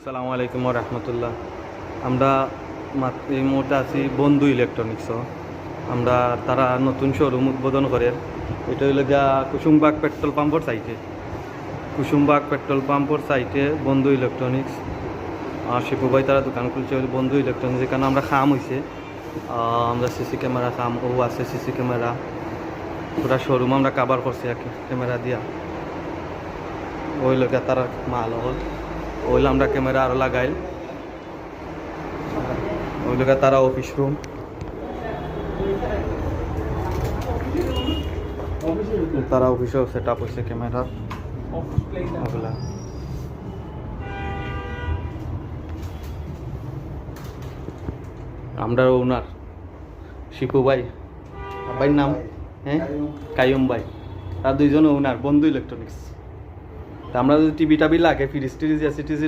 আসসালামু আলাইকুম রহমতুল্লাহ। আমরা এই মুহূর্তে আছি বন্ধু ইলেকট্রনিক্স। আমরা তারা নতুন শোরুম উদ্বোধন করে। এটা হইল গিয়া কুসুমবাগ পেট্রোল পাম্পর সাইটে। কুসুমবাগ পেট্রোল পাম্পর সাইটে বন্ধু ইলেকট্রনিক্স। শিপু ভাই তারা দোকান খুলছে বন্ধু ইলেকট্রনিক্স। এখানে আমরা খাম হয়েছে, আমরা সিসি ক্যামেরা খাম ও আছে সিসি ক্যামেরা, পুরা শোরুম আমরা কাভার করছি আর কি ক্যামেরা দিয়া। ওই লোক তারা মাল হল ওইলে আমরা ক্যামেরা আরও লাগাই। ওই লোক তারা অফিস রুম, তারা অফিসেও সেট আপ হয়েছে ক্যামেরা ওগুলা। আমরা ওনার শিপু ভাই, ভাইয়ের নাম কাইয়ুম ভাই, তার দুইজন ওনার বন্ধু ইলেকট্রনিক্স। আমরা যদি টিভি টাবি লাগে ফ্রিজ টিরিজ এসি টিজি